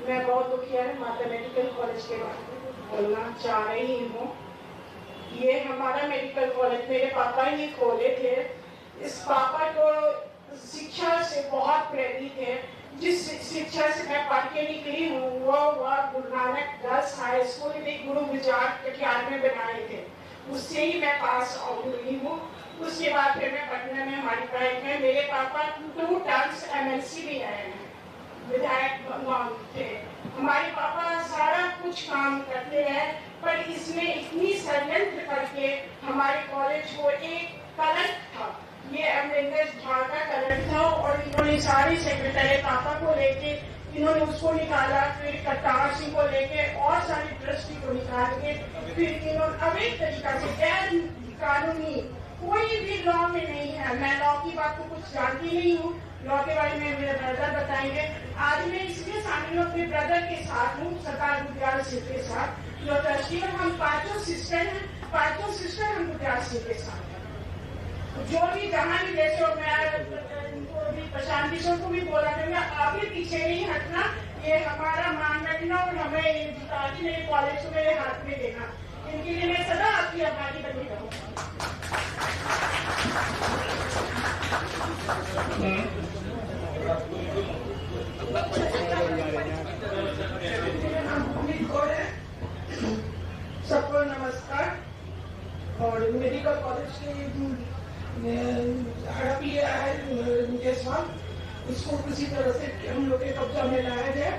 मैं बहुत दुखी है माता मेडिकल कॉलेज के बारे में बोलना चाह रही हूँ। ये हमारा मेडिकल कॉलेज मेरे पापा ही खोले थे। इस पापा को शिक्षा से बहुत प्रेरित है। जिस शिक्षा से मैं पढ़ के निकली हूँ वो Guru Nanak girls high school में गुरु विचार कटिहार में बनाए थे, उससे ही मैं पास आउट हुई हूँ। उसके बाद फिर मैं पटना में हमारी पढ़ाई में मेरे पापा 2 टर्म्स MLC भी आए हैं, विधायक थे। हमारे पापा सारा कुछ काम करते हैं, पर इसमें इतनी षड्यंत्र करके हमारे कॉलेज को एक कलंक था, ये अमरिंदर झा का कलंक था, और इन्होंने सारे सेक्रेटरी पापा को लेके इन्होंने उसको निकाला, फिर करतार सिंह को लेके और सारे ट्रस्टी को निकाल के फिर इन्होंने अवैध तरीका से गैर कानूनी कोई भी लॉ में नहीं है। मैं लॉ की बात को कुछ जानती नहीं हूँ, लॉ के बारे में मेरे ब्रदर बताएंगे। आज मैं इसलिए शामिल हूँ अपने ब्रदर के साथ हूँ, सरकार गुजरात सिंह के साथ, जो ट्रस्टी में हम 5 सिस्टर हैं, 5 सिस्टर हम गुजरात सिंह के साथ हैं। जो भी जहाँ भी जैसे मैं प्रशांत किशोर को भी बोला करूँगा, आप भी पीछे नहीं हटना, ये हमारा मान रखना और हमें जिताने मेरे कॉलेज को मेरे हाथ में देना। इनके लिए मैं सदा आपकी आभारी बनी रहूँगा। सबको नमस्कार। और मेडिकल कॉलेज के हड़प लिया है मुकेशवाल, इसको किसी तरह से हम लोग के कब्जा में लाया गया,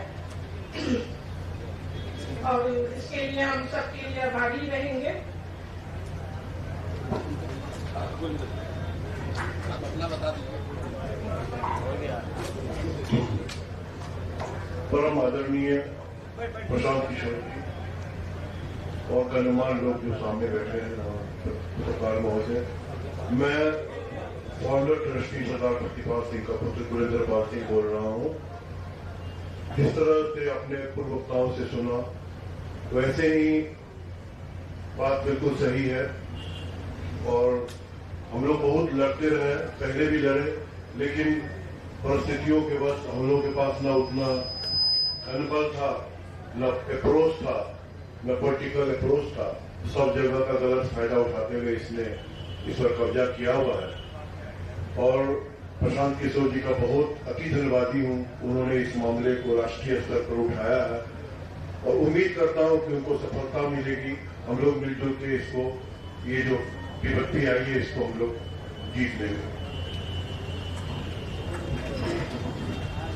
और इसके लिए हम सबके लिए आभारी रहेंगे। अपना बता परम आदरणीय प्रशांत किशोर जी और गणमान्य लोग जो सामने बैठे हैं, सरकार महोदय, मैं फाउंडर ट्रस्टी सरदार प्रतिपाल सिंह का पुत्र गुरेंद्र पाल सिंह बोल रहा हूँ। जिस तरह से अपने पूर्व वक्ताओं से सुना, वैसे ही बात बिल्कुल सही है, और हम लोग बहुत लड़ते रहे, पहले भी लड़े, लेकिन परिस्थितियों के वश हम लोगों के पास न उतना अनुभव था, न अप्रोच था, न पॉलिटिकल अप्रोच था। सब जगह का गलत फायदा उठाते हुए इसने इस पर कब्जा किया हुआ है। और प्रशांत किशोर जी का बहुत अति धन्यवादी हूँ, उन्होंने इस मामले को राष्ट्रीय स्तर पर उठाया है, और उम्मीद करता हूँ कि उनको सफलता मिलेगी। हम लोग मिलजुल के इसको, ये जो विपत्ति आई है, इसको हम लोग जीत लेंगे।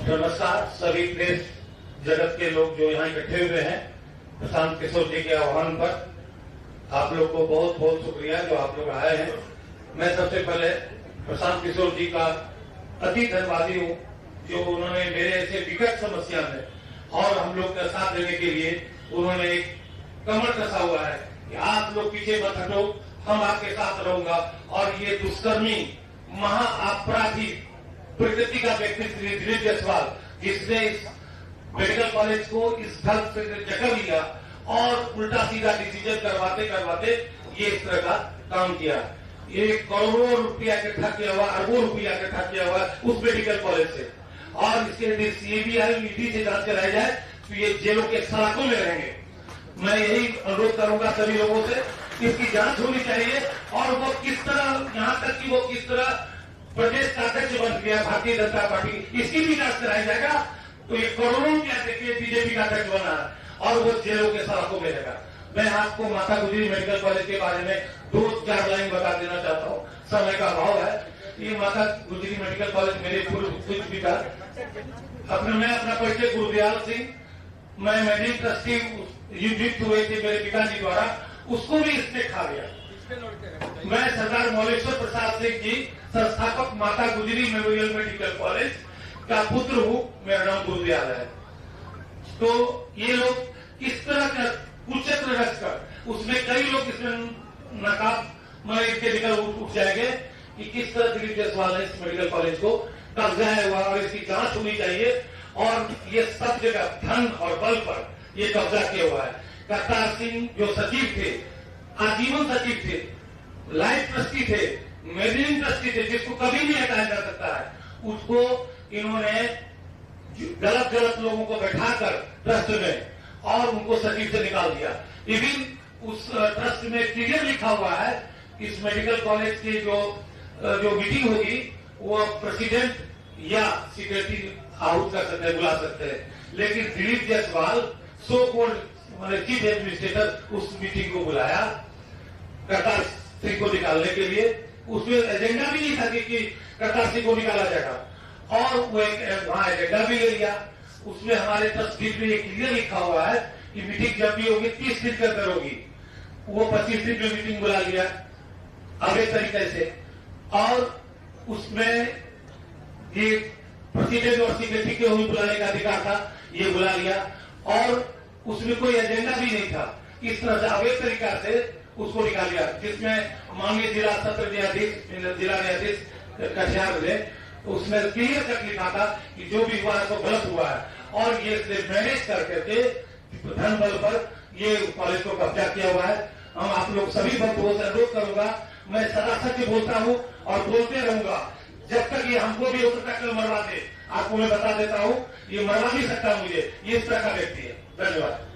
नमस्कार सभी प्रेस जगत के लोग जो यहाँ इकट्ठे हुए हैं। प्रशांत किशोर जी के आह्वान पर आप लोग को बहुत बहुत शुक्रिया जो आप लोग आए हैं। मैं सबसे पहले प्रशांत किशोर जी का अति धन्यवादी हूँ, जो उन्होंने मेरे ऐसे विकट समस्या में और हम लोग का साथ देने के लिए उन्होंने एक कमर कसा हुआ है कि आप लोग पीछे मत हटो, हम आपके साथ रहूंगा। और ये दुष्कर्मी महाअपराधी प्रकृति का व्यक्ति श्री दिलीप जायसवाल, जिसने इस मेडिकल कॉलेज को इस ढंग से जकड़ लिया और उल्टा सीधा डिसीजन करवाते करवाते ये इस तरह का काम किया। ये करोड़ों रुपया इकट्ठा किया हुआ, अरबों रुपया इकट्ठा किया हुआ उस मेडिकल कॉलेज से, और इसके लिए सीबीआई ईडी से जांच कराई जाए तो ये जेलों के सलाखों में रहेंगे। मैं यही अनुरोध करूंगा सभी लोगों से कि इसकी जांच होनी चाहिए, और वो किस तरह, यहाँ तक कि वो किस तरह प्रदेश का अध्यक्ष बन गया भारतीय जनता पार्टी, इसकी भी जांच कराया जाएगा। तो ये करोड़ों रुपया देखिए बीजेपी का अध्यक्ष बना और वो जेलों के सलाखों में रहेगा। मैं आपको माता गुजरी मेडिकल कॉलेज के बारे में 2-4 लाइन बता देना चाहता हूँ, समय का अभाव है। ये माता गुजरी मेडिकल कॉलेज मेरे पूर्व कुछ भी था। मैं अपना परिचय गुरुदयाल सिंह, मैं मैनेजिंग ट्रस्टी नियुक्त हुए थे मेरे पिताजी द्वारा, उसको भी इसने खा गया। मैं सरदार मौलेश्वर प्रसाद सिंह जी, संस्थापक माता गुजरी मेमोरियल मेडिकल कॉलेज का पुत्र हूँ, मेरा नाम गुरुदयाल है। तो ये लोग किस तरह का कुचक्र रचकर, उसमें कई लोग इसमें नकाब मैं इसके निकल उठ जाएंगे कि किस तरह दिलीप जायसवाल ने इस मेडिकल कॉलेज को कब्जा हुआ, और इसकी जांच होनी चाहिए। और ये सब जगह धन और बल पर ये कब्जा किया हुआ है। करतार सिंह जो सचिव थे, आजीवन सचिव थे, लाइफ ट्रस्टी थे, मैनेजिंग ट्रस्टी थे, जिसको कभी नहीं हटाया जा सकता है, उसको इन्होंने गलत गलत लोगों को बैठाकर ट्रस्ट में और उनको सचिव से निकाल दिया। इवन उस ट्रस्ट में क्लियर लिखा हुआ है इस मेडिकल कॉलेज की जो मीटिंग होगी वो प्रेसिडेंट या सेक्रेटरी हाउस कर सकते हैं, बुला सकते हैं, लेकिन Dilip Jaiswal so called chief administrator उस मीटिंग को बुलाया करतार सिंह को निकालने के लिए। उसमें एजेंडा भी नहीं था कि करतार सिंह को निकाला जाएगा और वो एक वहां एजेंडा भी ले लिया। उसमें हमारे ट्रस्टी में क्लियर लिखा हुआ है कि मीटिंग जब भी होगी 30 दिन के अंदर होगी, वो 25 दिन में मीटिंग बुला लिया अवैध तरीके से, और उसमें ये प्रेसिडेंट और सेक्रेटरी के भी बुलाने का अधिकार था, ये बुला लिया और उसमें कोई एजेंडा भी नहीं था। इस तरह से अवैध तरीका से उसको निकाल दिया, जिसमें माननीय जिला सत्र न्यायाधीश जिला न्यायाधीश कटिहार ने उसमें क्लियर कट लिखा था कि जो भी हुआ है तो गलत हुआ है और ये मैनेज करके धन बल पर ये कॉलेज को कब्जा किया हुआ है। हम आप लोग सभी बंधुओं से अनुरोध करूंगा, मैं सदा सत्य बोलता हूं और बोलते रहूंगा जब तक ये हमको भी हो सकता है मरवा दे। आपको मैं बता देता हूं ये मरवा नहीं सकता मुझे, ये इस तरह का व्यक्ति है। धन्यवाद।